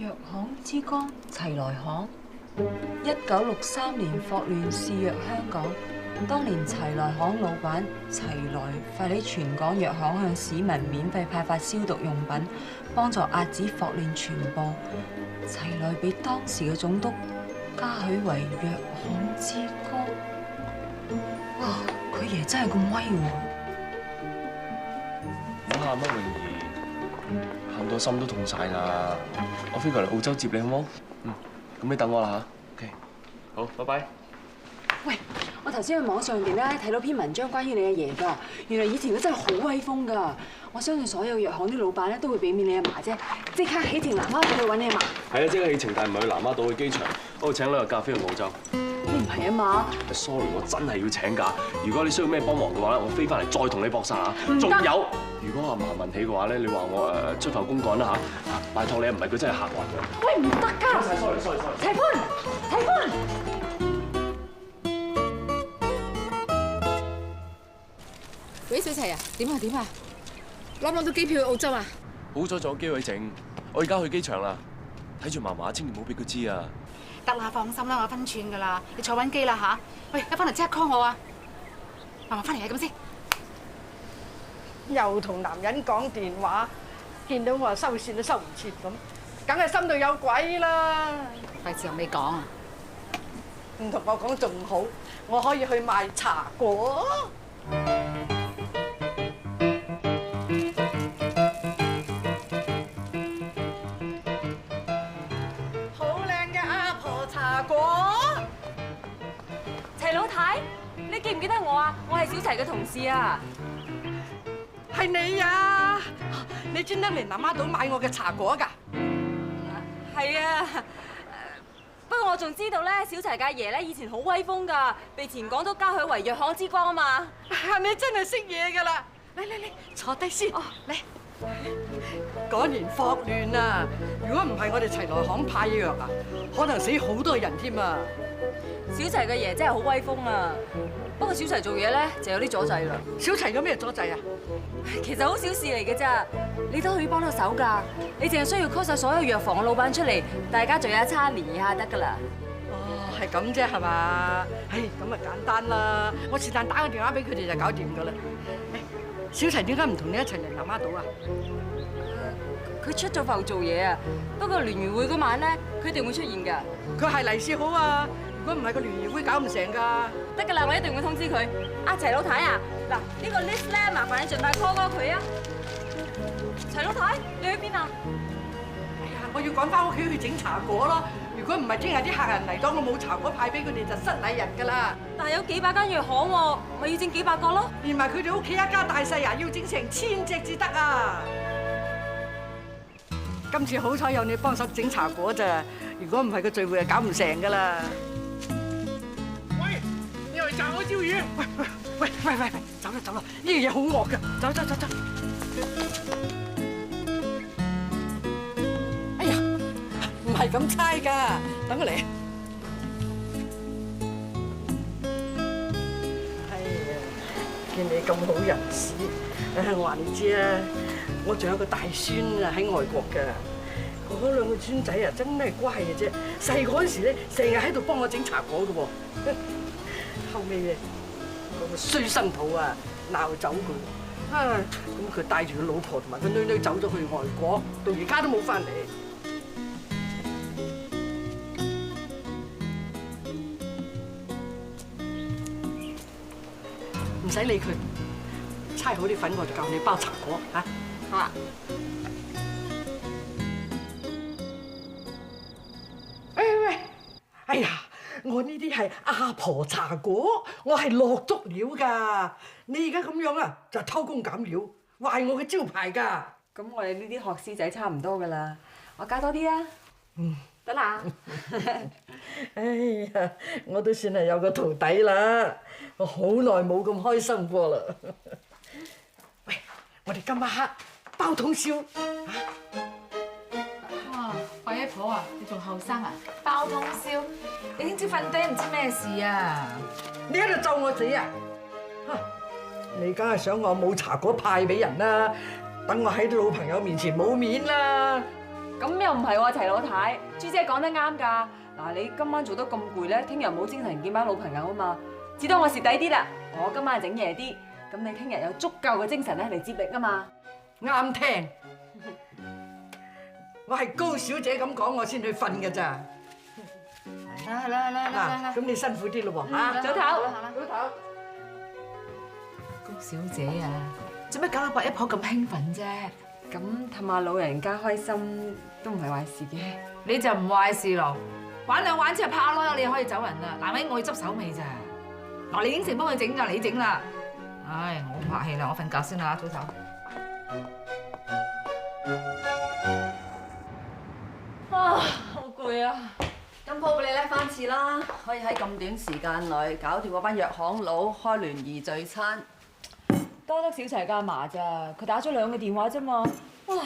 藥行之光齊來行。1963年霍亂肆虐香港，當年齊來行老闆齊來發起全港藥行向市民免費派發消毒用品，幫助遏止霍亂傳播。齊來被當時嘅總督嘉許為藥行之光。哇！佢爺真係咁威喎！唔好喊乜泳兒，喊到心都痛晒啦！我飛過嚟澳洲接你好冇？咁你等我啦嚇。OK， 好，拜拜。喂，我頭先喺網上邊咧睇到篇文章關於你阿爺㗎，原來以前佢真係好威風㗎。我相信所有藥行啲老闆咧都會俾面你阿嫲啫，即刻起程南丫島去揾你阿嫲。係啊，即刻起程，但係唔係去南丫島，去機場，我度請兩日假飛去澳洲。你唔係啊嘛 ？Sorry， 我真係要請假。如果你需要咩幫忙嘅話咧，我飛翻嚟再同你搏殺嚇。唔得。仲有，如果阿嫲問起嘅話咧，你話我出頭公幹啦嚇，拜託你，唔係佢真係客運嘅。喂，唔得㗎 ！sorry。齊歡，齊歡。喂，小齊啊，點啊？攞唔攞到機票去澳洲啊？好彩仲有機會整，我而家去機場啦，睇住嫲嫲，千祈唔好俾佢知啊！得啦，放心啦，我分寸㗎啦，你坐穩機啦嚇。喂，一翻嚟即刻 call 我啊！嫲嫲翻嚟係咁先。又同男人講電話，見到我收線都收唔切咁，梗係心度有鬼啦！費事又未講啊！唔同我講仲好，我可以去賣茶果。好靚嘅阿婆茶果。齊老太，你記唔記得我啊？我係小齊嘅同事啊。係你啊！你專登嚟南丫島買我嘅茶果㗎？係啊。不過我仲知道咧，小齊嘅阿爺咧以前好威風㗎，被前港督嘉許為藥行之光啊嘛。你真係識嘢㗎啦！嚟，坐低先。哦，嚟。嗰年霍亂啊，如果唔係我哋齊來行派藥啊，可能死好多人添啊！小齊嘅爺真係好威風啊！不過小齊做嘢咧就有啲阻滯啦。小齊有咩阻滯啊？其實好小事嚟嘅咋，你都可以幫到手㗎。你淨係需要 call 晒所有藥房嘅老闆出嚟，大家聚一餐聯誼下得㗎啦。哦，係咁啫係嘛？唉，咁啊簡單啦，我是但打個電話俾佢哋就搞掂㗎啦。小齊點解唔同你一齊嚟南丫島啊？佢出咗埠做嘢啊，不過聯誼會嗰晚咧，佢一定會出現㗎。佢係利是好啊！如果唔係個聯誼會搞唔成㗎。得㗎啦，我一定會通知佢。阿齊老太啊，嗱呢個 list 咧，麻煩你盡快 call 佢啊。齊老太，你去邊啊？哎呀，我要趕翻屋企去整茶果咯。如果唔係，聽日啲客人嚟到，我冇茶果派俾佢哋就失禮人㗎啦。但係有幾百間藥行喎，咪要整幾百個咯。連埋佢哋屋企一家大細啊，要整成1000隻至得啊！今次好彩有你幫手整茶果咋，如果唔係個聚會就搞唔成㗎啦。喂，你嚟炸我椒魚？喂，走啦！呢樣嘢好惡㗎，走！哎呀，唔係咁猜㗎，等我嚟。哎呀，見你咁好人士，我話你知啊，我仲有個大孫啊喺外國㗎。嗰兩個孫仔啊，真係乖嘅啫。細個嗰時咧，成日喺度幫我整茶果㗎喎。後尾咧，嗰個衰新抱啊鬧走佢，咁佢帶住佢老婆同埋佢女走咗去外國，到而家都冇翻嚟。唔使理佢，猜好啲粉我就教你包茶果嚇。好啊。喂！哎呀！我呢啲係阿婆茶果，我係落足料㗎。你而家咁樣啊，就偷工減料，壞我嘅招牌㗎。咁我哋呢啲學師仔差唔多㗎啦，我加多啲啊。得啦。哎呀，我都算係有個徒弟啦，我好耐冇咁開心過啦。喂，我哋今晚黑包通宵嚇。哇，貴姨婆啊，你仲後生啊？包通宵，你聽朝瞓低唔知咩事啊？你喺度咒我死啊！你梗係想我冇茶果派俾人啦，等我喺啲老朋友面前冇面啦。咁又唔係喎，齊老太，朱姐講得啱㗎。嗱，你今晚做得咁攰咧，聽日冇精神見班老朋友啊嘛。只當我蝕底啲啦，我今晚整夜啲，咁你聽日有足夠嘅精神咧嚟接力啊嘛。啱聽。我係高小姐咁講，我先去瞓㗎咋。係啦，咁你辛苦啲咯喎嚇。早唞。早唞。高小姐啊，做咩搞到伯一婆咁興奮啫？咁氹下老人家開心都唔係壞事嘅。你就唔壞事咯，玩兩玩之後拍咯，你可以走人啦。難為我要執手尾咋？嗱，你應承幫佢整㗎，你整啦。唉，我唔客氣啦，我瞓覺先啦，早唞。啊，好攰啊！今鋪俾你叻翻次啦，可以喺咁短時間內搞掂嗰班藥行佬開聯誼聚餐。多得小齊嘅阿嫲咋，佢打咗2個電話啫嘛。哇！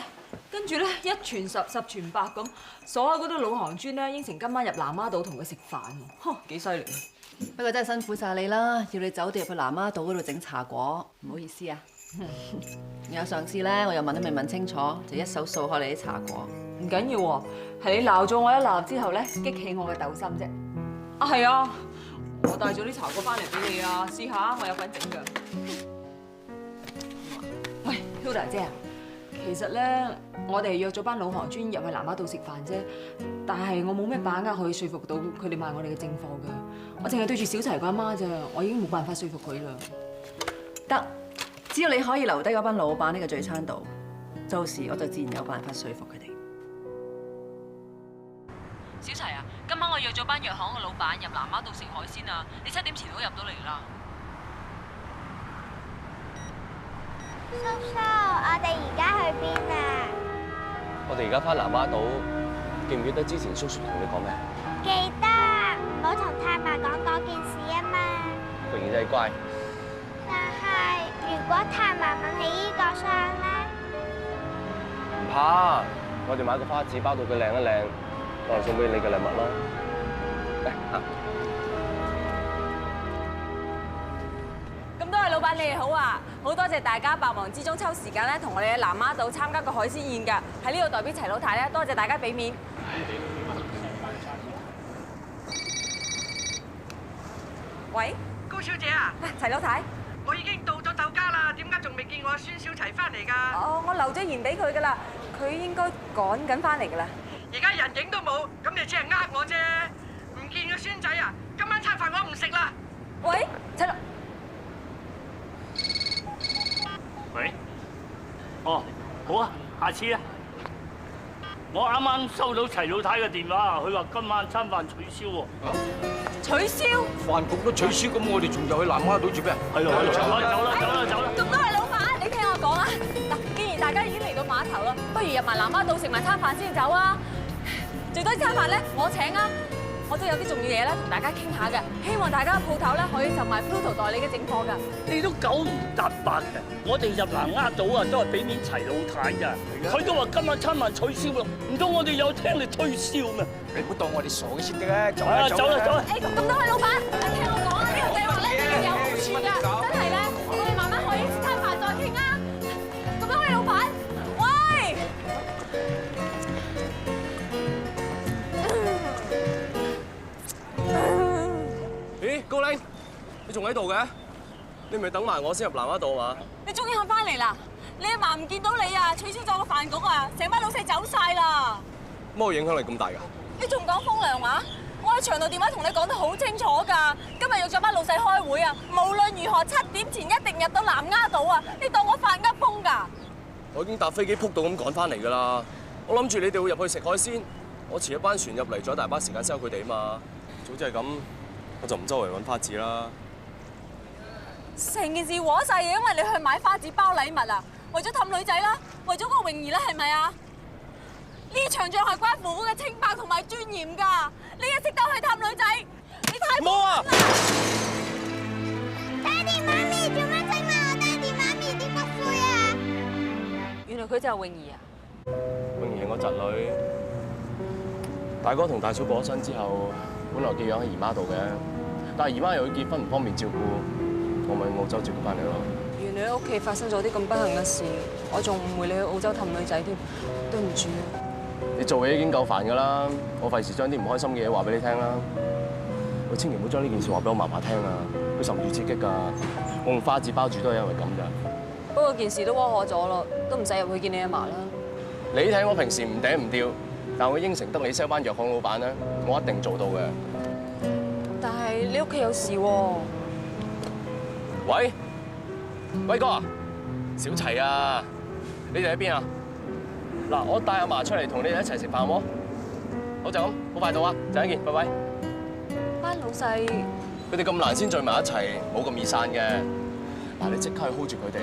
跟住咧一傳十，十傳百咁，所有嗰啲老行專咧應承今晚入南丫島同佢食飯喎，呵，幾犀利！不過真係辛苦晒你啦，要你走地入去南丫島嗰度整茶果，唔好意思啊。有上次咧，我又問都未問清楚，就一手掃開你啲茶果。唔緊要喎，係你鬧咗我一鬧之後咧，激起我嘅鬥心啫。啊係啊，我帶咗啲茶果翻嚟俾你啊，試下，我有份整㗎。喂 ，Hilda 姐啊，其實咧我哋約咗班老行專入去南丫島食飯啫，但係我冇咩把握可以說服到佢哋買我哋嘅正貨㗎。我淨係對住小齊個阿媽咋，我已經冇辦法說服佢啦。得，只要你可以留低嗰班老闆呢個聚餐度，到時我就自然有辦法說服佢哋。小齊啊，今晚我約咗班藥行嘅老闆入南丫島食海鮮啊，你7點前都入到嚟啦。叔叔，我哋而家去邊啊？我哋而家翻南丫島，記唔記得之前叔叔同你講咩？記得，唔好同太嫲講嗰件事啊嘛。榮兒真係乖。但係如果太嫲問起依個相咧，唔怕，我哋買個花紙包到佢靚一靚，當係送俾你嘅禮物啦。嚟行。咁多位老闆你哋好啊！好多謝大家百忙之中抽時間咧，同我哋喺南丫島參加個海鮮宴㗎。喺呢度代表齊老太咧，多謝大家俾面。喂，高小姐啊，齊老太，我已經到咗酒家啦，點解仲未見我孫小齊翻嚟㗎？我留咗言俾佢㗎啦，佢應該趕緊翻嚟㗎啦。而家人影都冇，咁你只係呃我啫。唔見個孫仔啊，今晚餐飯我唔食啦。喂，齊老。喂，哦，好啊，下次啊。我啱啱收到齊老太嘅電話，佢話今晚餐飯取消喎。取消？飯局都取消，咁我哋仲入去南丫島做咩？係咯，走啦。咁多位老闆，你聽我講啊！嗱，既然大家已經嚟到碼頭啦，不如入埋南丫島食埋餐飯先走啊！最多餐飯咧，我請啊！我都有啲重要嘢咧，同大家傾下嘅，希望大家鋪頭咧可以就埋 Pluto 代理嘅正貨㗎。你都9唔搭8嘅，我哋入南丫島啊，都係俾面齊老太㗎。佢都話今晚餐飯取消咯，唔通我哋有聽你推銷咩？你唔好當我哋傻嘅先得啊！走啦。誒，咁多位老闆，聽我講啊，呢個計劃咧對你有好處㗎，真係咧，我哋慢慢可以餐飯再傾啊！咁多位老闆，喂！咦，高玲，你仲喺度嘅？你唔係等埋我先入南丫島嘛？你終於肯翻嚟啦！你阿嫲唔見到你啊，取消咗個飯局啊，成班老細走晒啦！乜會影響力咁大㗎？你仲講風涼話？我喺長途電話同你講得好清楚㗎，今日約咗班老細開會啊，無論如何7點前一定入到南丫島啊！你當我發噏風㗎？我已經搭飛機撲到咁趕翻嚟㗎啦！我諗住你哋會入去食海鮮，我遲一班船入嚟，仲有大把時間收佢哋啊嘛！早知係咁，我就唔周圍揾花紙啦。成件事和晒嘢，因為你去買花紙包禮物啊，為咗氹女仔啦，為咗個榮兒啦，係咪啊？呢場仗係關乎我嘅清白同埋尊嚴㗎，你一識得去氹女仔，你太冇啊！爹哋媽咪做乜整埋我爹哋媽咪啲骨灰啊？原來佢就係榮兒啊！榮兒係我侄女，大哥同大嫂過咗身之後，本來寄養喺姨媽度嘅，但係姨媽又要結婚唔方便照顧，我咪澳洲接佢翻嚟咯。原來喺屋企發生咗啲咁不幸嘅事，我仲誤會你去澳洲氹女仔添，對唔住啊！你做嘢已經夠煩㗎啦，我費事將啲唔開心嘅嘢話俾你聽啦。我千祈唔好將呢件事話俾我嫲嫲聽啊，佢受唔住刺激㗎。我用花紙包住都係因為咁咋。不過件事都窩可咗咯，都唔使入去見你阿嫲啦。你睇我平時唔嗲唔吊，但我應承得你 sell 班藥行老闆咧，我一定做到嘅。但係你屋企有事喎。喂，威哥啊，小齊啊，你哋喺邊啊？嗱，我帶阿嫲出嚟同你哋一齊食飯喎。好就咁，好快到啊！陣間見，拜拜。班老細，佢哋咁難先聚埋一齊，冇咁易散嘅。嗱，你即刻去 hold 住佢哋，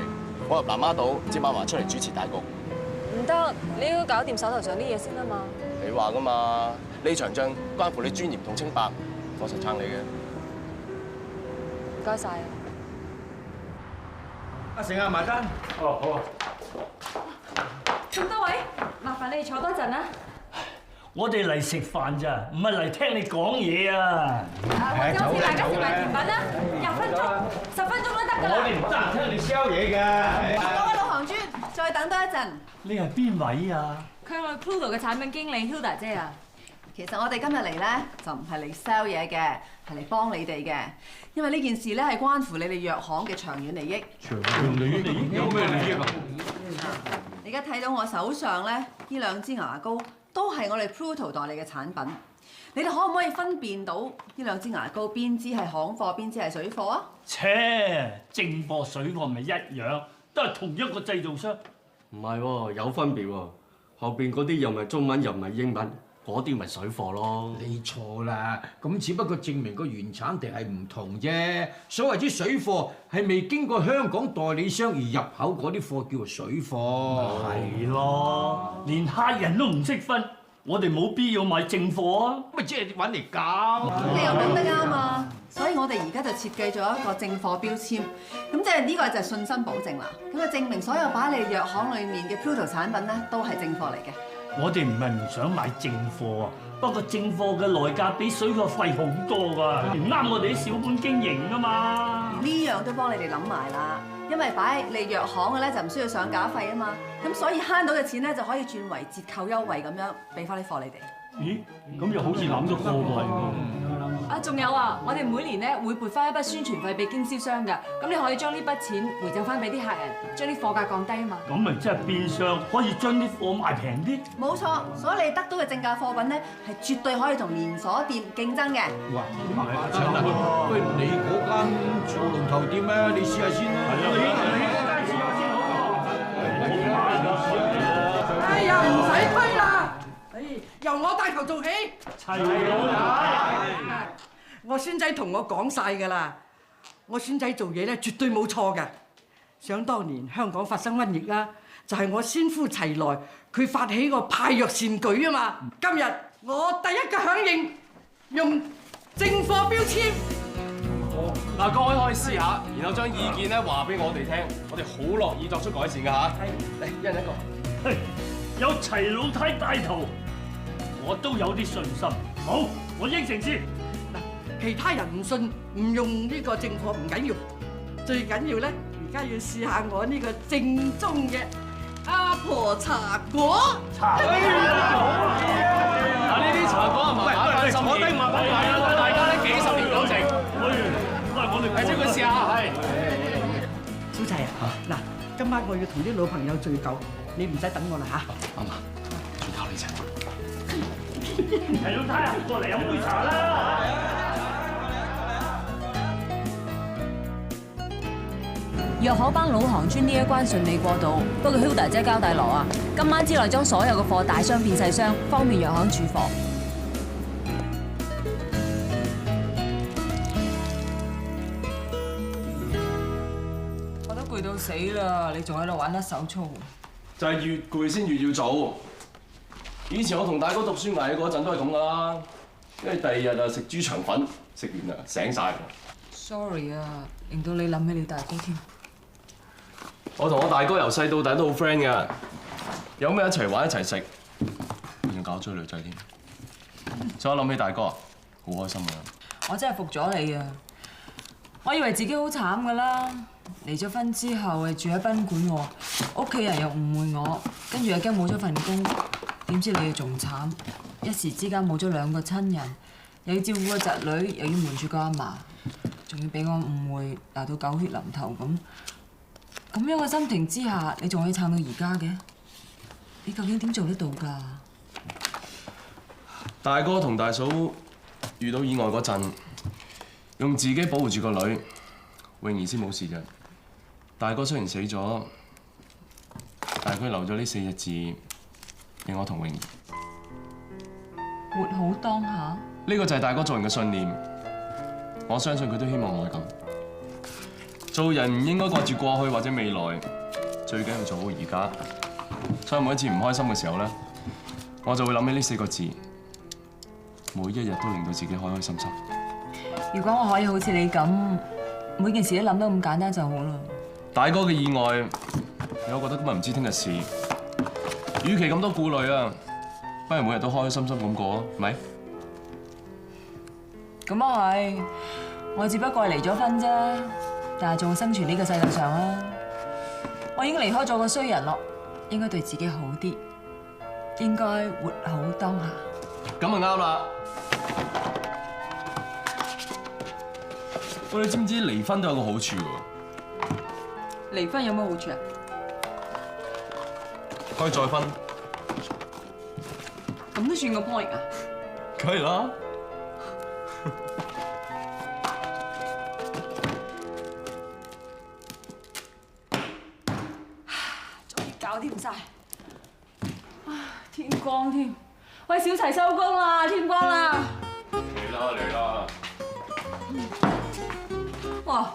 我入南丫島接阿嫲出嚟主持大局。唔得，你應該搞掂手頭上啲嘢先啊嘛。你話㗎嘛？呢場仗關乎你尊嚴同清白，我實撐你嘅。唔該晒。阿成啊，埋單。哦，好啊。咁多位，麻煩你哋坐多陣啦。我哋嚟食飯咋，唔係嚟聽你講嘢啊！或者好似大家食埋甜品啦，20分鐘、10分鐘都得㗎啦。我哋唔得閒聽你 sell 嘢㗎。各位老行尊，再等多一陣。你係邊位啊？佢係我哋 Pluto 嘅產品經理 Hilda 姐啊。其實我哋今日嚟咧就唔係嚟 sell 嘢嘅，係嚟幫你哋嘅。因為呢件事咧係關乎你哋藥行嘅長遠利益。長遠利益有咩利益啊？你而家睇到我手上咧呢兩支牙膏都係我哋 Pluto 代理嘅產品。你哋可唔可以分辨到呢兩支牙膏邊支係行貨，邊支係水貨啊？切，正貨水貨咪一樣，都係同一個製造商。唔係喎，有分別喎。後邊嗰啲又唔係中文又唔係英文，嗰啲咪水貨咯。你錯啦，咁只不過證明個原產地係唔同啫。所謂之水貨係未經過香港代理商而入口嗰啲貨叫做水貨。係咯，連客人都唔識分，我哋冇必要買正貨啊！咪即係揾嚟搞。你又講得啱啊！所以我哋而家就設計咗一個正貨標籤，咁即係呢個就係信心保證啦。咁就證明所有擺喺你藥行裡面嘅 Pluto 產品咧，都係正貨嚟嘅。我哋唔係唔想買正貨啊，不過正貨嘅來價比水貨貴好多㗎，唔啱我哋啲小本經營啊嘛。呢樣都幫你哋諗埋啦，因為擺喺你藥行嘅咧就唔需要上架費啊嘛，咁所以慳到嘅錢咧就可以轉為折扣優惠咁樣俾翻啲貨你哋。咦？咁又好似諗咗過喎。啊，仲有啊，我哋每年咧會撥翻一筆宣傳費俾經銷商㗎，咁你可以將呢筆錢回贈翻俾啲客人，將啲貨價降低啊嘛。咁咪即係變相可以將啲貨賣平啲。冇錯，所以你得到嘅正價貨品咧係絕對可以同連鎖店競爭嘅。哇！不如你嗰間做龍頭店咧，你試下先啦。係啊，你嗰間試下先好。哎呀，唔使推啦，由我帶頭做起。齊老太。我孫仔同我講晒㗎啦，我孫仔做嘢咧絕對冇錯㗎。想當年香港發生瘟疫啦，就係我先夫齊來佢發起個派藥善舉啊嘛。今日我第一個響應，用正貨標籤。嗱，各位可以試下，然後將意見咧話俾我哋聽，我哋好樂意作出改善㗎嚇。嚟，一人一個。有齊老太帶頭，我都有啲信心。好，我應承先。其他人唔信唔用呢個正貨唔緊要，最緊要咧而家要試下我呢個正宗嘅阿婆茶果。茶果嗱，呢啲茶果係咪擺翻心意？大家咧幾十年友情。係，即管試下。係。小齊啊，嗱，今晚我要同啲老朋友聚舊，你唔使等我啦嚇。阿嫲，全靠你請。齊老太啊，過嚟飲杯茶啦！藥行班老行尊呢一關順利過渡，不過 Hilda 姐交代羅啊，今晚之內將所有嘅貨大箱變細箱，方便藥行儲貨。我都攰到死啦，你仲喺度玩得手粗？就係越攰先越要做。以前我同大哥讀書捱嗰陣都係咁噶啦，因為第二日啊食豬腸粉，食完啊醒晒。Sorry 啊，令到你諗起你大哥添。我同我大哥由細到大都好 friend 噶，有咩一齊玩一齊食，仲搞追女仔添。所以我諗起大哥啊，好開心啊！我真係服咗你啊！我以為自己好慘噶啦，離咗婚之後住喺賓館喎，屋企人又誤會我，跟住又驚冇咗份工，點知你哋仲慘，一時之間冇咗2個親人，又要照顧個侄女，又要瞞住個阿嫲，仲要俾我誤會鬧到狗血淋頭咁樣嘅心情之下，你仲可以撐到而家嘅？你究竟點做得到㗎？大哥同大嫂遇到意外嗰陣，用自己保護住個女，泳兒先冇事啫。大哥雖然死咗，但係佢留咗呢4隻字俾我同泳兒。活好當下。呢個就係大哥做人嘅信念。我相信佢都希望我係咁。做人唔應該掛住過去或者未來，最緊要做好而家。所以每一次唔開心嘅時候咧，我就會諗起呢4個字，每一日都令到自己開開心心。如果我可以好似你咁，每件事都諗得咁簡單就好啦。大哥嘅意外，我覺得今日唔知聽日事。與其咁多顧慮啊，不如每日都開開心心咁過啊，係咪？咁啊係，我只不過係離咗婚啫，但係仲生存呢個世界上啊。我已經離開咗個衰人咯，應該對自己好啲，應該活好當下。咁就啱啦。喂，你知唔知離婚都有個好處喎？離婚有乜好處啊？可以再婚。咁都算個 point 啊？梗係啦。終於搞掂晒。天光添。喂，小齊收工啦，天光啦。嚟啦嚟啦。哇！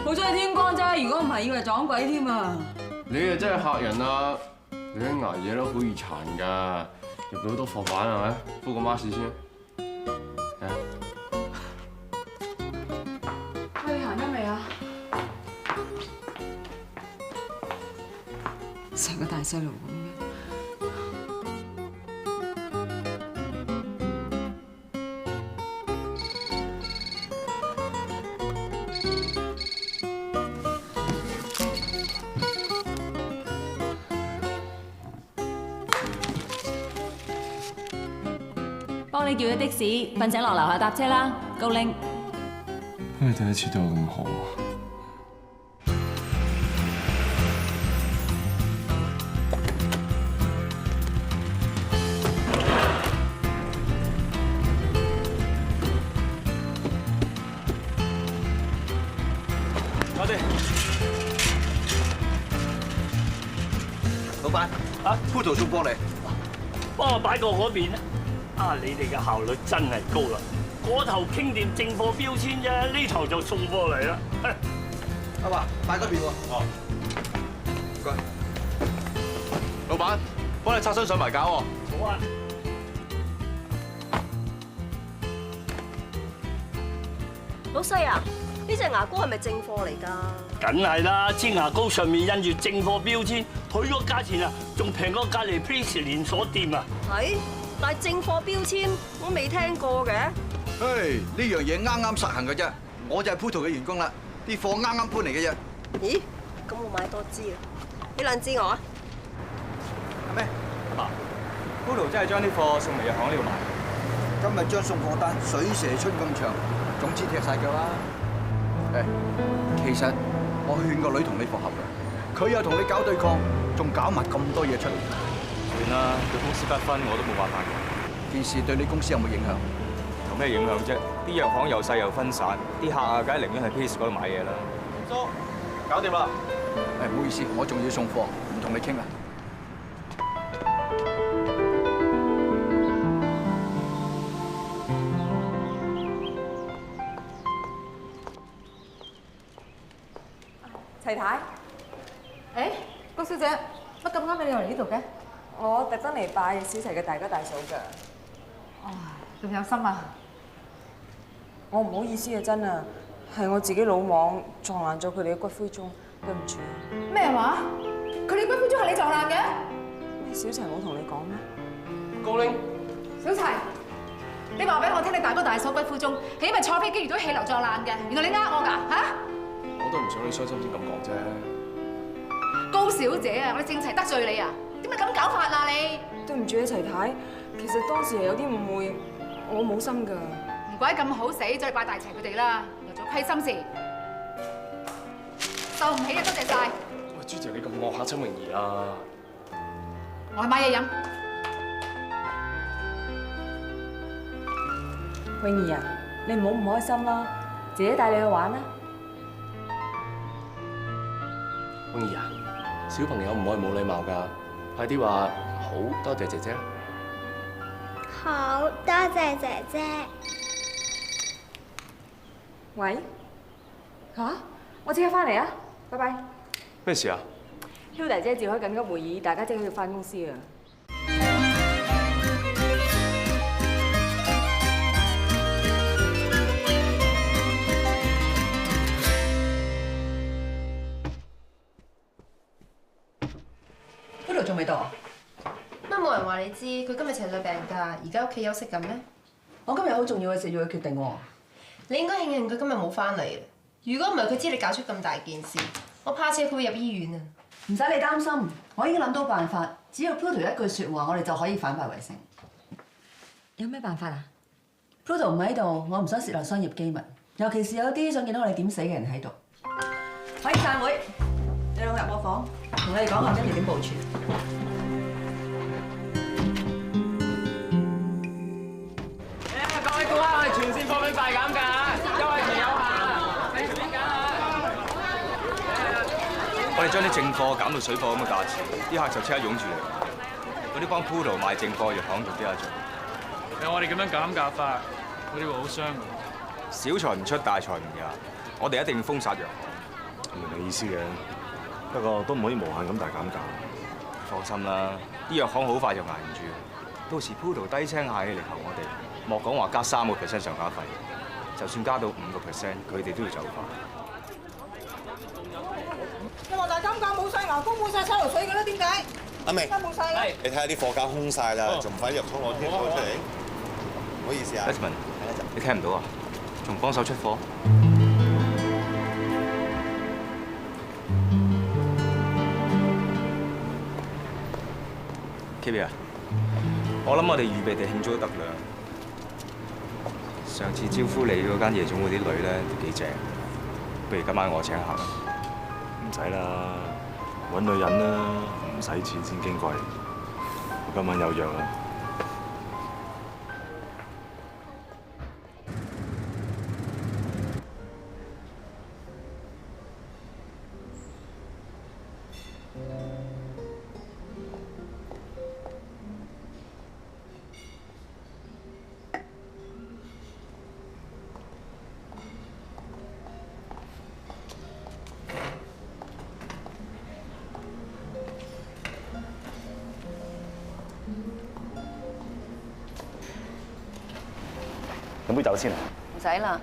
好彩係天光啫，如果唔係以為撞鬼添啊！你啊真係嚇人啊！你啲捱夜都好易殘㗎，入到好多貨板係咪？敷個 mask 先。喂，你行得未啊？成個大細路咁嘅。幫你叫咗的士，瞓醒落樓下搭車啦，高拎。你第一次對我咁好啊！我哋老闆啊，鋪頭送過嚟，幫我擺過嗰邊啦。啊！你哋嘅效率真係高啦，嗰頭傾掂正貨標籤啫，呢頭就送貨嚟啦。阿華，擺嗰邊喎。哦，唔該。老闆，幫你擦身上埋架喎。好啊。老細啊，呢隻牙膏係咪正貨嚟㗎？梗係啦，支牙膏上面印住正貨標籤，佢個價錢啊，仲平過隔離 Place 連鎖店啊。係。但係正貨標籤我未聽過嘅。嘿，呢樣嘢啱啱實行嘅啫，我就係鋪頭嘅員工啦，啲貨啱啱搬嚟嘅啫。咦？咁我買多支啊！呢2支我啊。係咩？阿爸，鋪頭真係將啲貨送嚟藥行呢度賣。今日張送貨單水蛇春咁長，總之踢晒腳啦。誒，其實我去勸個女同你復合嘅，佢又同你搞對抗，仲搞埋咁多嘢出嚟。算啦，對公司不分我都冇辦法嘅。件事對你公司有冇影響？有咩影響啫？啲藥房又細又分散，啲客啊，梗係寧願去 Pace 嗰度買嘢啦。叔，搞掂啦。誒，唔好意思，我仲要送貨，唔同你傾啦。齊太，誒，谷小姐，乜咁啱你嚟呢度嘅？我特登嚟拜小齊嘅大哥大嫂㗎。哦，咁有心啊！我唔好意思啊，真啊，係我自己魯莽撞爛咗佢哋嘅骨灰盅，對唔住。咩話？佢哋骨灰盅係你撞爛嘅？小齊冇同你講咩？高拎，小齊，你話俾我聽，你大哥大嫂骨灰盅係因為坐飛機遇到氣流撞爛嘅，原來你呃我㗎嚇？我都唔想你傷心先咁講啫。高高小姐啊，我哋正齊得罪你啊？點解咁搞法啊你？對唔住啊，齊太，其實當時係有啲誤會，我冇心㗎。唔怪咁好死，再拜大齊佢哋啦，又做虧心事，受唔起啊！多謝晒。喂，朱姐你咁惡嚇親泳兒啊！我去買嘢飲。泳兒啊，你唔好唔開心啦，姐姐帶你去玩啦。泳兒啊，小朋友唔可以冇禮貌㗎，快啲話好多謝姐姐啦。好多謝姐姐。喂？嚇？我即刻翻嚟啊！拜拜。咩事啊 ？Hilda 姐召開緊急會議，大家即刻要翻公司啊！呢度仲未到啊？乜冇人話你知佢今日請咗病假，而家屋企休息緊咩？我今日好重要嘅事要佢決定喎。你應該慶幸佢今日冇翻嚟。如果唔係，佢知你搞出咁大件事，我怕且佢會入醫院啊！唔使你擔心，我已經諗到辦法，只要 Pluto 一句説話，我哋就可以反敗為勝。有咩辦法啊 ？Pluto 唔喺度，我唔想泄露商業機密，尤其是有啲想見到我哋點死嘅人喺度。可以散會，你兩個入我房，同你哋講下跟住點部署。各位顧客，我哋全線貨品大減價，優惠期有限，你隨便揀啊！我哋將啲正貨減到水貨咁嘅價錢，啲客就即刻湧住嚟。嗰啲幫 Pluto 賣正貨藥行仲啲下做。有我哋咁樣減價法，嗰啲會好傷㗎。小財唔出，大財唔入，我哋一定要封殺藥行。明你意思嘅，不過都唔可以無限咁大減價。放心啦，啲藥行好快就捱唔住。到時 Pluto 低聲下氣嚟求我哋，莫講話加3% 上架費，就算加到5%，佢哋都要走快。你話大減價冇晒牙膏冇晒洗頭水嘅咧，點解？阿明，冇晒你睇下啲貨架空晒啦，仲唔快啲入倉攞啲貨出嚟？唔好意思啊 Edmond， 你聽唔到啊？仲幫手出貨？Kibby 啊，我諗我哋預備地慶祝得啦。上次招呼你嗰間夜總會啲女咧都幾正，不如今晚我請客啦。唔使啦，揾女人啦，唔使錢先矜貴。我今晚有約啦。飲杯酒先啊！唔使啦，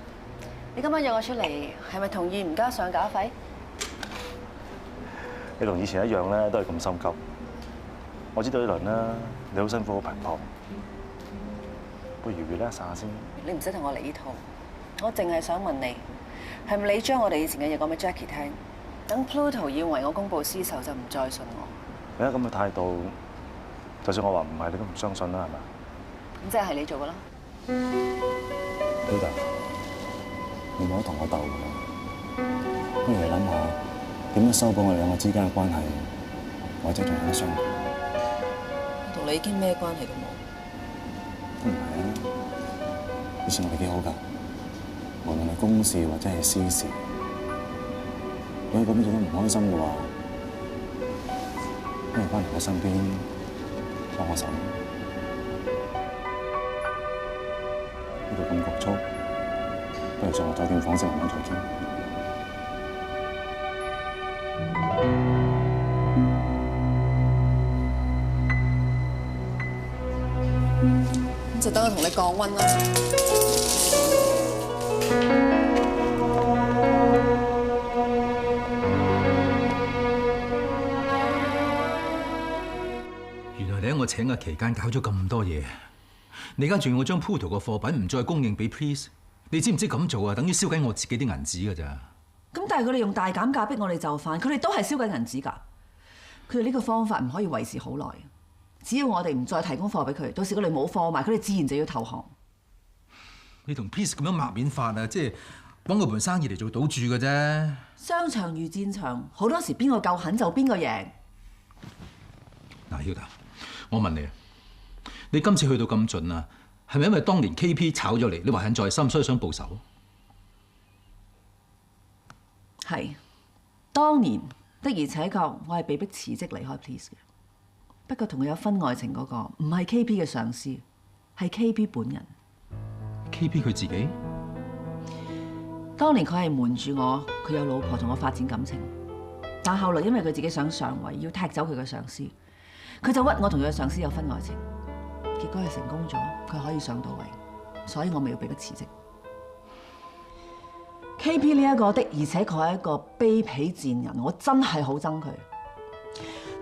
你今晚約我出嚟，係咪同意唔加上架費？你同以前一樣咧，都係咁心急。我知道呢輪啦，你好辛苦好頻撲，不如 relax 下先。你唔使同我嚟呢套，我淨係想問你，係咪你將我哋以前嘅嘢講俾 Jackie 聽，等 Pluto 以為我公報私仇就唔再信我？你而家咁嘅態度，就算我話唔係，你都唔相信啦，係咪？咁即係你做㗎啦。Hilda，你冇得同我鬥㗎，不如你諗下點樣修補我哋兩個之間嘅關係，或者仲有得相處。我同你已經咩關係都冇。都唔係啊，以前我哋幾好㗎，無論係公事或者係私事，如果咁做得唔開心嘅話，不如翻嚟我身邊幫我手。呢度咁局促，不如上我酒店房先慢慢再傾。就等我同你降溫啦。原來你喺我請嘅期間搞咗咁多嘢，你而家仲要我將 Pluto 嘅貨品唔再供應俾 Please， 你知唔知咁做啊？等於燒緊我自己啲銀紙㗎咋？咁但係佢哋用大減價逼我哋就範，佢哋都係燒緊銀紙㗎。佢哋呢個方法唔可以維持好耐。只要我哋唔再提供貨俾佢，到時佢哋冇貨賣，佢哋自然就要投降。你同 Peace 咁樣抹面法啊，即係揾個盤生意嚟做賭注嘅啫。商場如戰場，好多時邊個夠狠就邊個贏。嗱，Hilda，我問你啊，你今次去到咁盡啊，係咪因為當年 KP 炒咗你，你懷恨在心，所以想報仇？係，當年的而且確我係被逼辭職離開 Please 嘅。不過同佢有婚外情嗰個唔係 KP 嘅上司，係 KP 本人。KP 佢自己？當年佢係瞞住我，佢有老婆同我發展感情，但後來因為佢自己想上位，要踢走佢嘅上司，佢就屈我同佢嘅上司有婚外情，結果係成功咗，佢可以上到位，所以我咪要被逼辭職。KP 呢一個的而且確係一個卑鄙賤人，我真係好憎佢。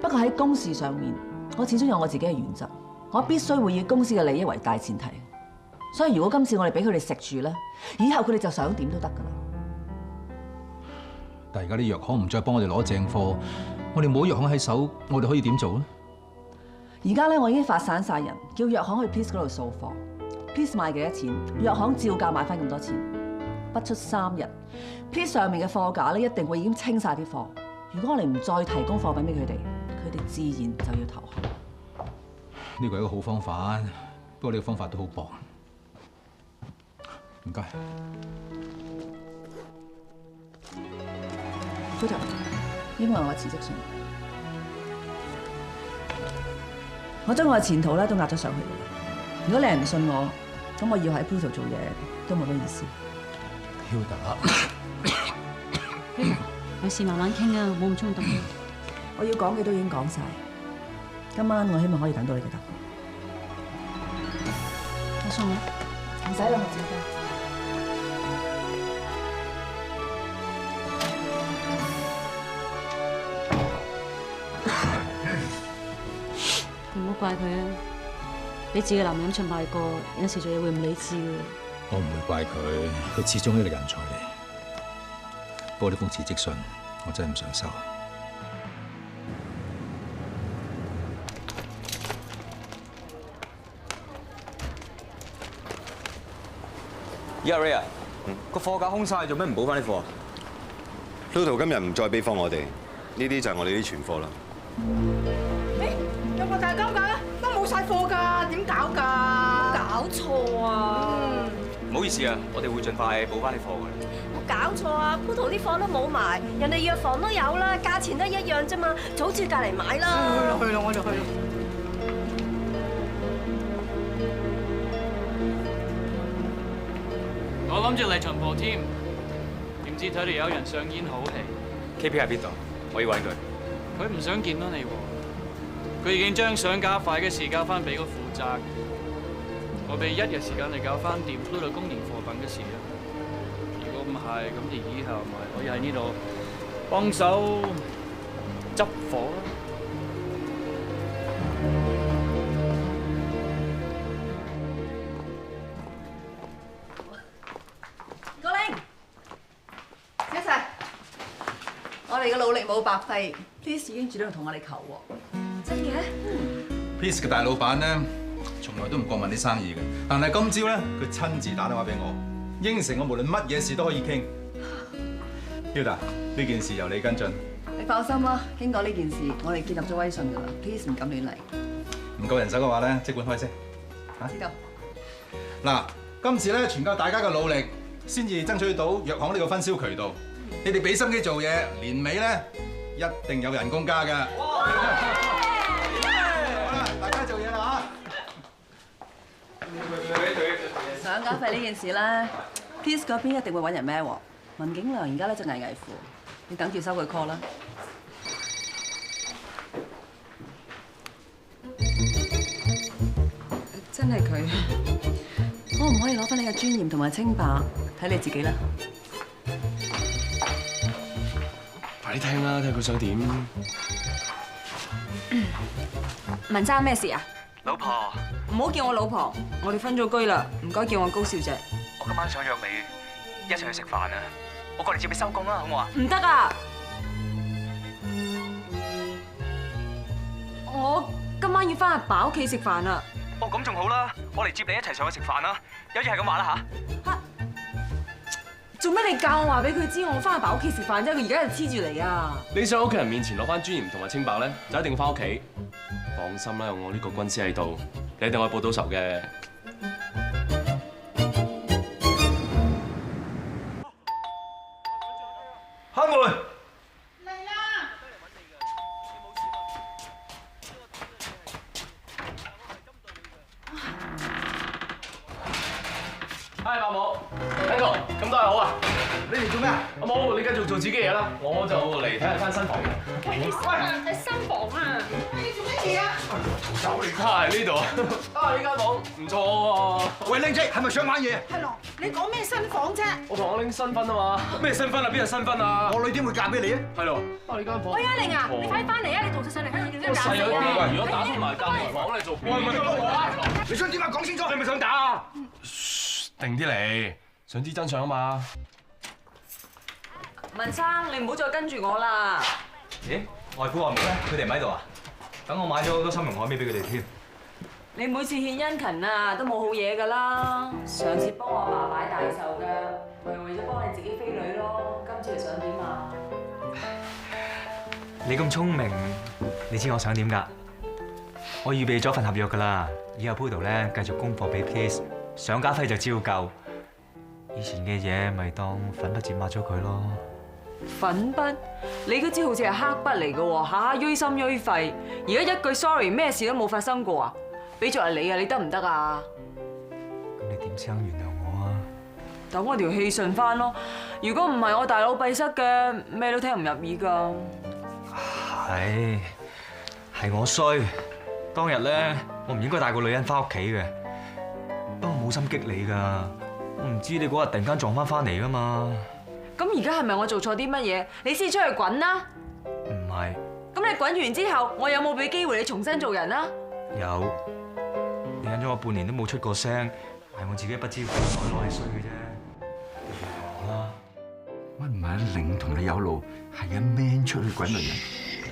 不過喺公事上面，我始終有我自己嘅原則，我必須會以公司嘅利益為大前提。所以如果今次我哋俾佢哋食住咧，以後佢哋就想點都得㗎啦。但係而家啲藥行唔再幫我哋攞正貨，我哋冇藥行喺手，我哋可以點做咧？而家咧我已經發散晒人，叫藥行去 Please 嗰度掃貨 ，Please 賣幾多錢，藥行照價買翻咁多錢。不出3日 ，Please 上面嘅貨架咧一定會已經清晒啲貨。如果我哋唔再提供貨品俾佢哋，佢哋自然就要投降。呢個係一個好方法，不過呢個方法都好薄。唔該。Pluto，呢個係我辭職信。我將我嘅前途咧都壓咗上去。如果你係唔信我，咁我要喺 Pluto 做嘢都冇乜意思。Hilda，有事慢慢傾啊，冇咁衝動。我要講嘅都已經講晒。今晚我希望可以等到你嘅答案。我送你。唔使啦，我自己得。唔好怪佢啊！俾自己男人出賣過，有時做嘢會唔理智嘅。我唔會怪佢，佢始終係一個人才嚟。不過呢封辭職信，我真係唔想收。Ray，個貨架空晒，做咩唔補翻啲貨？Pluto 今日唔再俾貨我哋，呢啲就係我哋啲存貨啦。有個大金架都冇晒貨㗎，點搞㗎？搞錯啊！唔好意思啊，我哋會盡快補翻啲貨㗎。冇搞錯啊！Pluto 啲貨都冇埋，人哋藥房都有啦，價錢都一樣啫嘛，早知隔離買啦。去啦，我就去啦。我諗住嚟巡貨添，點知睇到有人上演好戲。KP 喺邊度？我要揾佢。佢唔想見到你喎，佢已經將想加快嘅事交翻俾個負責。我俾1日時間你搞翻掂 Pluto 公營貨品嘅事啊！如果唔係，咁就以後咪可以喺呢度幫手執貨啦。郭玲，小齊，我哋嘅努力冇白費 ，Please 已經主動同我哋求喎。真嘅？Please 嘅大老闆咧，從來都唔過問啲生意嘅，但係今朝咧，佢親自打電話俾我，應承我無論乜嘢事都可以傾。Hilda，呢件事由你跟進。你放心啦，經過呢件事，我哋建立咗威信㗎啦 ，Please 唔敢亂嚟。唔夠人手嘅話咧，即管開聲。知道。嗱，今次咧全靠大家嘅努力，先至爭取到藥行呢個分銷渠道。你哋俾心機做嘢，年尾咧一定有人工加㗎。好啦，大家做嘢啦嚇！上減費呢件事咧 ，Please 嗰邊一定會揾人孭喎。文景良而家咧就危危乎，你等住收佢 call 啦。真係佢，可唔可以攞翻你嘅尊嚴同埋清白？睇你自己啦。快啲聽啦，睇佢想點。文生咩事啊？老婆，唔好叫我老婆，我哋分咗居啦，唔該叫我高小姐。我今晚想約你一齊去食飯啊！我過嚟接你收工啦，好唔好啊？唔得啊！要翻阿爸屋企食飯啊！哦，咁仲好啦，我嚟接你一齊上去食飯啦。有嘢係咁話啦嚇。做咩你教我話俾佢知我翻阿爸屋企食飯啫？佢而家就黐住嚟啊！你想屋企人面前攞翻尊嚴同埋清白咧，就一定要翻屋企。放心啦，有我呢個軍師喺度，你一定可以報到仇嘅。開門！嗨，伯母 ，Uncle， 咁多位好啊！你嚟做咩啊？阿冇，你繼續做自己嘢啦，我就嚟睇下間新房。喂，喺新房啊！你做乜嘢啊？就嚟睇呢度啊！呢間房唔錯喎。喂，靚仔，係咪想玩嘢？係咯，你講咩新房啫？我同阿玲新婚啊嘛。咩新婚啊？邊有新婚啊？我女點會嫁俾你啊？係咯。啊，呢間房。喂，阿玲啊，你快啲翻嚟啊！你同佢上嚟睇點樣打死細啊！如果打通埋間房你做，你想點啊？講清楚。你咪想打啊？定啲嚟，想知真相啊嘛！文生，你唔好再跟住我啦！咦，外父外母咧？佢哋唔喺度啊？等我買咗好多參茸海味俾佢哋添。你每次獻殷勤啊，都冇好嘢噶啦！上次幫我阿爸擺大壽嘅，係為咗幫你自己飛女咯。今次你想點啊？你咁聰明，你知我想點㗎？我預備咗份合約㗎啦，以後 Poodle 咧繼續供貨俾 Peace， 上家輝就照舊。以前嘅嘢咪當粉筆字抹咗佢咯。粉筆？你嗰支好似係黑筆嚟嘅喎，下下鋥心鋥肺。而家一句 sorry， 咩事都冇發生過啊！俾咗係你啊，你得唔得啊？咁你點先肯原諒我啊？等我條氣順翻咯。如果唔係我大腦閉塞嘅，咩都聽唔入耳㗎。係我衰。當日咧，我唔應該帶個女人翻屋企嘅。不過冇心激你㗎，我唔知你嗰日突然間撞翻嚟㗎嘛。咁而家係咪我做錯啲乜嘢？你先出去滾啦！唔係。咁你滾完之後，我有冇俾機會你重新做人啊？有。你忍咗我半年都冇出過聲，係我自己不知悔改攞你衰嘅啫。好啦。喂，唔係阿玲同你有路，係阿 Man 出去滾女人。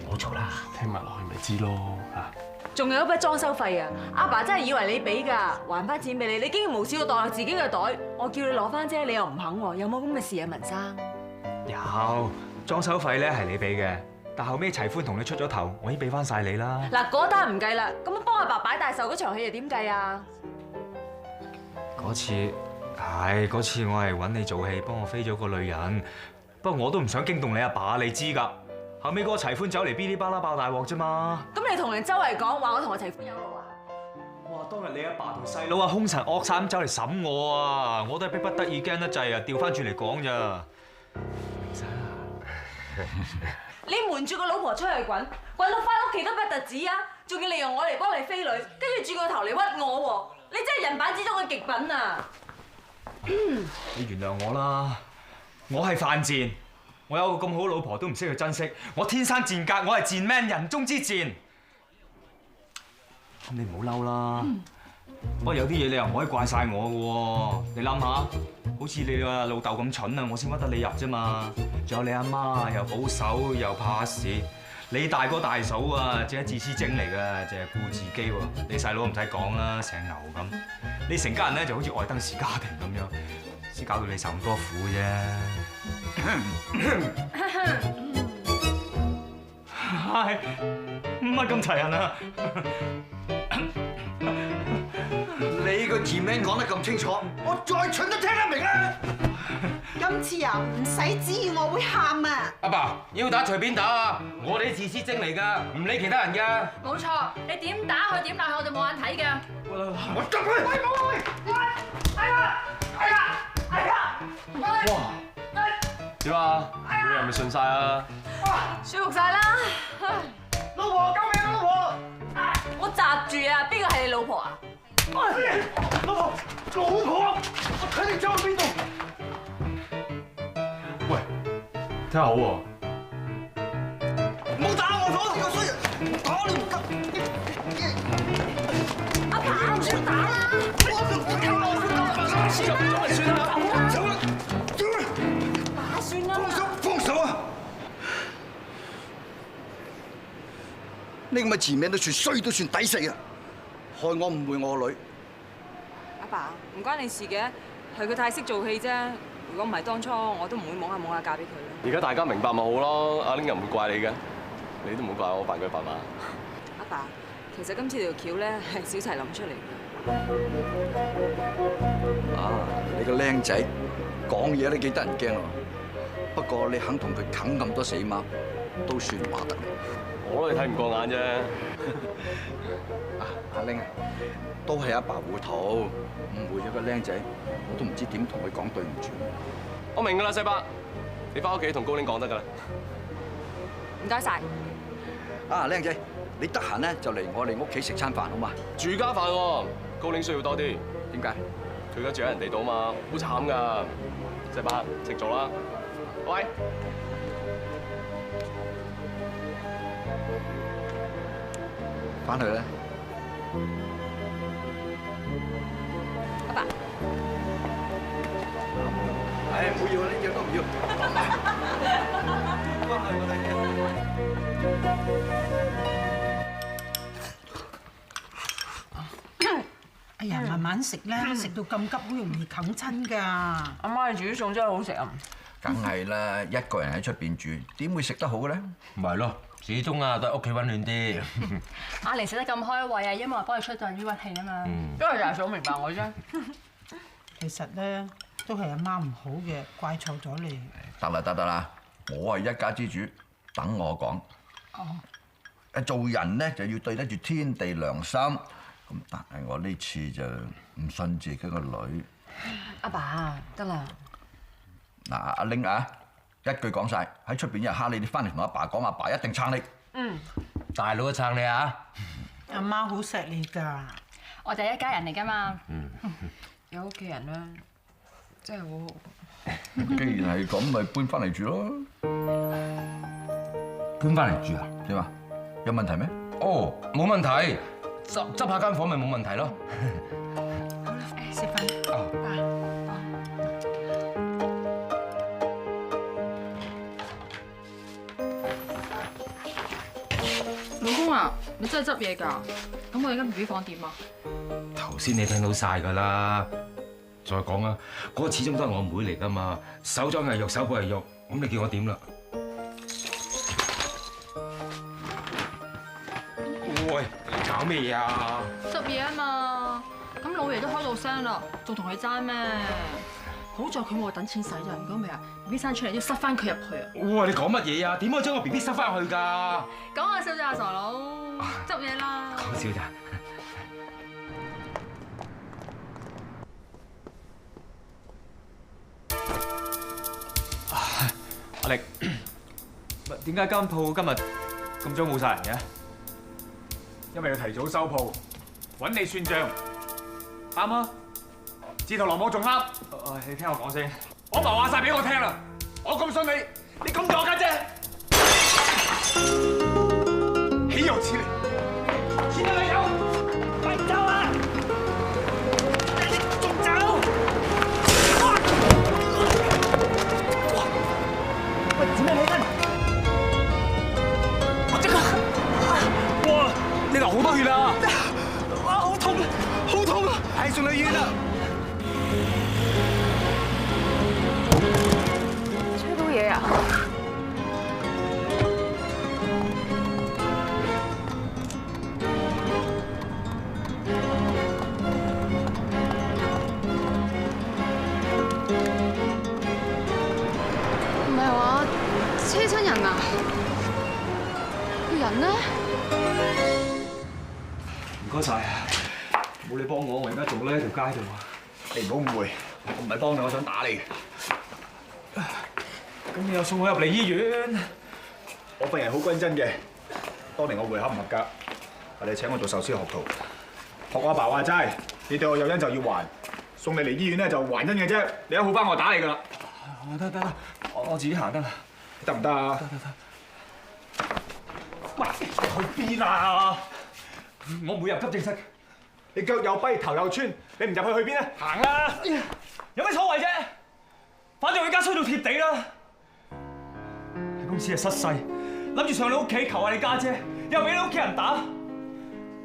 唔好嘈啦，聽埋落去咪知咯嚇。仲有一筆裝修費啊！阿爸真係以為你俾㗎，還翻錢俾你，你竟然無視我當係自己嘅袋。我叫你攞翻啫，你又唔肯喎，有冇咁嘅事啊，文生？有裝修費咧係你俾嘅，但後尾齊歡同你出咗頭，我已經俾翻晒你啦。嗱，嗰單唔計啦，咁幫阿爸擺大壽嗰場戲又點計啊？嗰次我係揾你做戲，幫我飛咗個女人，不過我都唔想驚動你阿爸，你知㗎。後尾嗰個齊歡走嚟嗶哩吧啦爆大鑊啫嘛。咁你同人周圍講話我同阿齊歡有路啊？哇！當日你阿爸同細佬啊兇神惡煞咁走嚟審我啊，我都係逼不得已驚得滯啊，調翻轉嚟講咋。你瞞住個老婆出去滾到翻屋企都不特止啊！仲要利用我嚟幫你飛女，跟住轉個頭嚟屈我喎！你真係人版之中嘅極品啊！你原諒我啦，我係犯賤。我有個咁好老婆都唔識去珍惜，我天生賤格，我係賤 man 人中之賤。咁你唔好嬲啦。不過有啲嘢你又唔可以怪晒我嘅喎。你諗下，好似你個老豆咁蠢啊，我先屈得你入啫嘛。仲有你阿媽又保守又怕事，你大哥大嫂啊，淨係自私精嚟㗎，淨係顧自己喎。你細佬唔使講啦，成牛咁。你成家人咧就好似愛登士家庭咁樣，先搞到你受咁多苦啫。係乜咁齊人啊？你個字名講得咁清楚，我再蠢都聽得明啦。今次啊，唔使指意我會喊啊！阿爸，要打隨便打啊！我哋自私精嚟㗎，唔理其他人㗎。冇錯，你點打佢點鬧佢，我哋冇眼睇㗎。我執佢！喂，冇喂！哎呀！哎呀！哎呀！哇！點啊？你係咪順晒啊？舒服晒啦！老婆，救命啊！老婆！我閘住啊！邊個係你老婆啊？老婆！我睇你走去邊度？喂，聽下好喎。唔好打我火，你個衰人！打你唔得！阿爸，唔好打啦！算啦，走啦！打算啦！放手啊！你你咁嘅字名都算衰都算抵死啊！害我誤會我個女。阿爸，唔關你事嘅，係佢太識做戲啫。如果唔係當初，我都唔會懵下嫁俾佢啦。而家大家明白咪好咯，阿玲又唔會怪你嘅，你都唔會怪我扮佢扮馬。阿爸，其實今次條橋咧係小齊諗出嚟嘅。啊，你個僆仔講嘢都幾得人驚喎。不過你肯同佢啃咁多死貓，都算話得。我都係睇唔過眼啫。阿玲啊，都係阿爸糊塗，誤會咗個僆仔，我都唔知點同佢講對唔住。我明㗎啦，細伯，你翻屋企同高玲講得㗎啦。唔該晒。啊，僆仔，你得閒咧就嚟我哋屋企食餐飯好嘛？住家飯喎，高玲需要多啲。點解？佢而家住喺人哋度嘛，好慘㗎。細伯，食咗啦。喂。翻去啦。阿爸。唉，唔好要啦，呢隻都唔要。哎呀，慢慢食啦，食到咁急好容易啃親㗎。阿媽你煮啲餸真係好食啊！梗係啦，一個人喺出邊住，點會食得好嘅咧？唔係咯，始終啊都係屋企溫暖啲。阿玲食得咁開胃啊，因為我幫佢出咗啲鬱氣啊嘛。因為就係想明白我啫。其實咧，都係阿媽唔好嘅，怪錯咗你。得啦，我係一家之主，等我講。哦。做人咧就要對得住天地良心，咁但係我呢次就唔信自己個女。阿爸，得啦。嗱，阿玲啊，一句講晒，喺出邊有人蝦你，你翻嚟同阿爸講，阿爸一定撐你。嗯。大佬都撐你啊！阿媽好錫你㗎。我哋係一家人嚟㗎嘛。有屋企人啦，真係好好。既然係咁，咪搬翻嚟住咯。搬翻嚟住啊？點啊？有問題咩？哦，冇問題，執下間房咪冇問題咯。好啦，食飯。老公啊，你真係執嘢㗎？咁我哋間 B B 房點啊？頭先你聽到晒㗎啦，再講啊，嗰個始終都係我妹嚟㗎嘛，手掌係肉，手背係肉，咁你叫我點啦？喂，你搞咩嘢啊？執嘢啊嘛，咁老爺都開到聲啦，仲同佢爭咩？好在佢冇等錢使咋，如果唔係啊 ，B B 生出嚟都塞翻佢入去啊！哇，你講乜嘢啊？點可以將個 B B 塞翻去㗎？講下笑啫，阿傻佬，執嘢啦！講笑咋？阿力，點解間鋪今日咁早冇晒人嘅？因為要提早收鋪，揾你算賬，啱啊！自投羅網仲啱。你聽我講先，我爸話晒俾我聽啦，我咁信你，你咁做我家姐，豈有此理！錢都未有，快走啊！你仲走？喂，點解起身？我即刻！哇！你流好多血啊！哇，好痛啊！好痛啊！係送去醫院啦！吹到嘢啊！唔係話車親人啊？個人呢？唔該晒啊！冇你幫我而家做咧喺條街度啊！你唔好誤會，我唔係幫你，我想打你。咁你又送我入嚟醫院？我份人好均真嘅，當年我會考唔合格，你請我做壽司學徒。學我阿爸話齋，你對我有恩就要還，送你嚟醫院咧就還恩嘅啫。你一好翻我打你㗎啦。得，我自己行得啦，得唔得啊？得。喂，去邊啊？我唔會入急症室。你腳又跛，頭又穿，你唔入去邊咧？行啦！有咩所謂啫？反正我而家衰到貼地啦。喺公司係失勢，諗住上你屋企求下你家姐，又俾你屋企人打。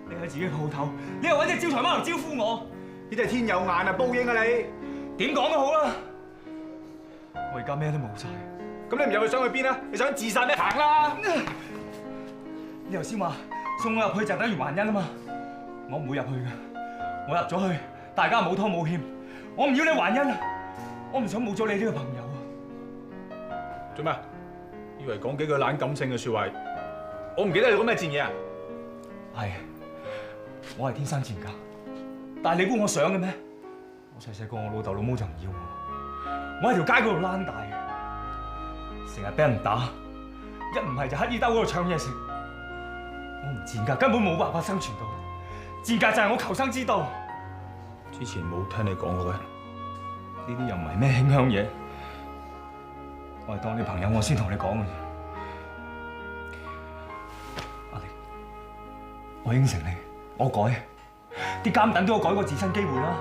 你喺自己鋪頭，你又揾隻招財貓嚟招呼我，呢啲係天有眼啊，報應啊你！點講都好啦，我而家咩都冇晒。咁你唔入去想去邊啊？你想自殺咩？行啦！你頭先話送我入去就等於還恩啊嘛，我唔會入去嘅。我入咗去，大家冇拖冇欠，我唔要你還恩，我唔想冇咗你呢個朋友啊！做咩？以為講幾句懶感性嘅説話，我唔記得你講咩賤嘢啊？係，我係天生賤格，但係你估我想嘅咩？我細細個我老豆老母就唔要我喺條街嗰度躝大嘅，成日俾人打，一唔係就乞兒兜嗰度搶嘢食。我唔賤格，根本冇辦法生存到。賤格就係我求生之道。之前冇聽你講過嘅，呢啲又唔係咩馨香嘢，我係當你朋友，我先同你講嘅啫。阿力，我應承你，我改，啲監躉都有改過自新機會啦。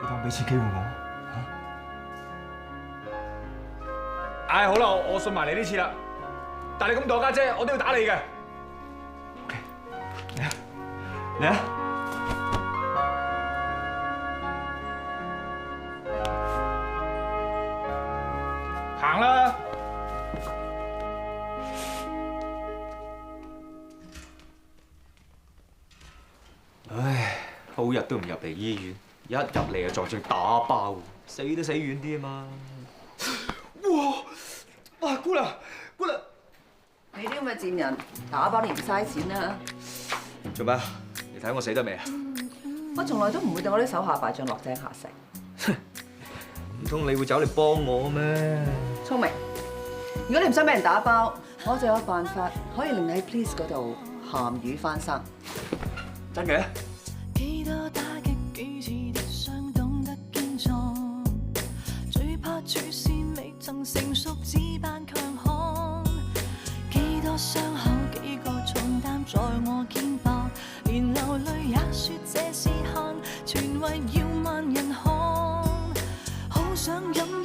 你當俾次機會我嚇？唉，好啦，我信埋你呢次啦。但係你咁對我家姐，我都要打你嘅。嚟啊！嚟啊！行啦！唉，好日都唔入嚟醫院，一入嚟就撞住打包，死都死遠啲啊嘛！哇！姑娘，姑娘，你啲咁嘅賤人，打包你唔嘥錢啦！做咩？你睇我死得未啊？我從來都唔會對我啲手下敗將落井下石。唔通你會走嚟幫我咩？聰明！如果你唔想俾人打包，我就有辦法可以令你喺 Please 嗰度鹹魚翻身。真嘅？幾多打擊，幾次跌傷，懂得堅壯。最怕處事未曾成熟，只扮強悍。幾多傷口，幾個重擔在我肩膊，連流淚也說這是幸，全為要萬人看。好想飲。